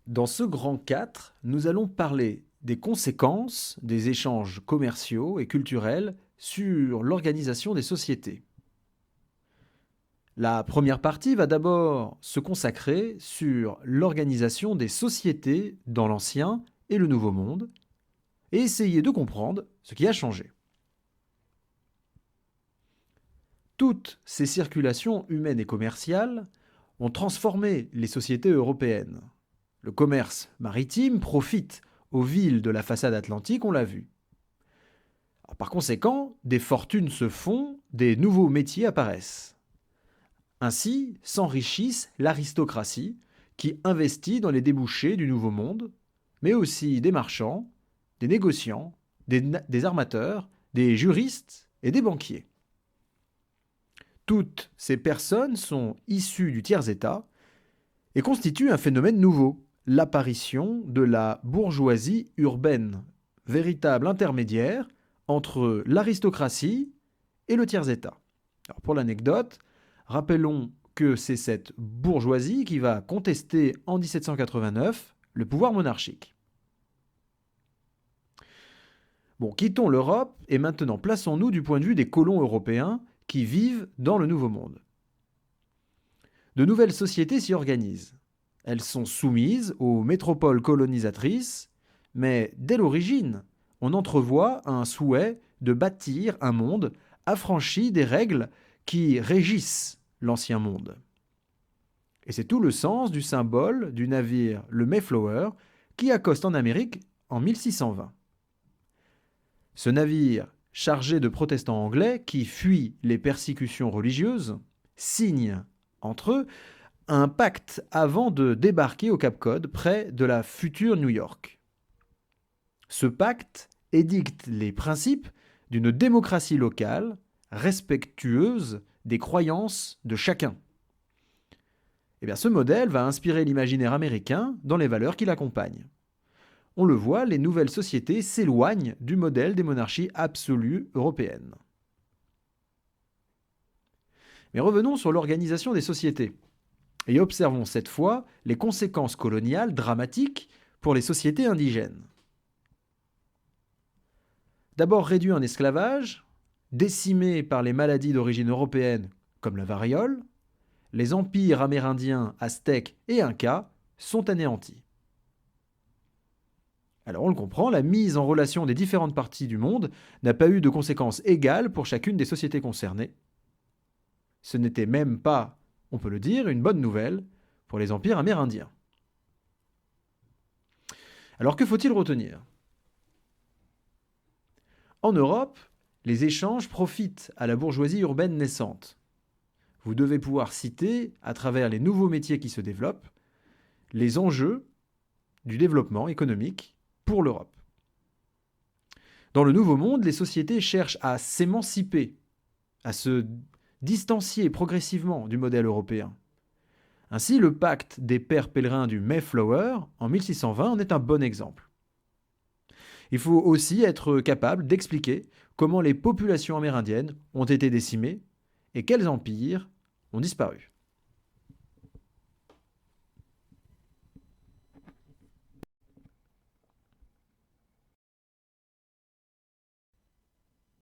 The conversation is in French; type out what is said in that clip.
Dans ce grand 4, nous allons parler des conséquences des échanges commerciaux et culturels sur l'organisation des sociétés. La première partie va d'abord se consacrer sur l'organisation des sociétés dans l'Ancien et le Nouveau Monde et essayer de comprendre ce qui a changé. Toutes ces circulations humaines et commerciales ont transformé les sociétés européennes. Le commerce maritime profite aux villes de la façade atlantique, on l'a vu. Alors, par conséquent, des fortunes se font, des nouveaux métiers apparaissent. Ainsi s'enrichissent l'aristocratie qui investit dans les débouchés du Nouveau Monde, mais aussi des marchands, des négociants, des armateurs, des juristes et des banquiers. Toutes ces personnes sont issues du tiers-état et constituent un phénomène nouveau, l'apparition de la bourgeoisie urbaine, véritable intermédiaire entre l'aristocratie et le tiers-état. Alors pour l'anecdote, rappelons que c'est cette bourgeoisie qui va contester en 1789 le pouvoir monarchique. Bon, quittons l'Europe et maintenant plaçons-nous du point de vue des colons européens qui vivent dans le Nouveau Monde. De nouvelles sociétés s'y organisent. Elles sont soumises aux métropoles colonisatrices, mais dès l'origine, on entrevoit un souhait de bâtir un monde affranchi des règles qui régissent l'ancien monde. Et c'est tout le sens du symbole du navire le Mayflower qui accoste en Amérique en 1620. Ce navire, chargé de protestants anglais qui fuient les persécutions religieuses, signe entre eux un pacte avant de débarquer au Cap Cod, près de la future New York. Ce pacte édicte les principes d'une démocratie locale respectueuse des croyances de chacun. Eh bien, ce modèle va inspirer l'imaginaire américain dans les valeurs qui l'accompagnent. On le voit, les nouvelles sociétés s'éloignent du modèle des monarchies absolues européennes. Mais revenons sur l'organisation des sociétés et observons cette fois les conséquences coloniales dramatiques pour les sociétés indigènes. D'abord réduits en esclavage, décimés par les maladies d'origine européenne comme la variole, les empires amérindiens, aztèques et incas sont anéantis. Alors on le comprend, la mise en relation des différentes parties du monde n'a pas eu de conséquences égales pour chacune des sociétés concernées. Ce n'était même pas, on peut le dire, une bonne nouvelle pour les empires amérindiens. Alors que faut-il retenir ? En Europe, les échanges profitent à la bourgeoisie urbaine naissante. Vous devez pouvoir citer, à travers les nouveaux métiers qui se développent, les enjeux du développement économique pour l'Europe. Dans le Nouveau Monde, les sociétés cherchent à s'émanciper, à se distancier progressivement du modèle européen. Ainsi, le pacte des pères pèlerins du Mayflower en 1620 en est un bon exemple. Il faut aussi être capable d'expliquer comment les populations amérindiennes ont été décimées et quels empires ont disparu.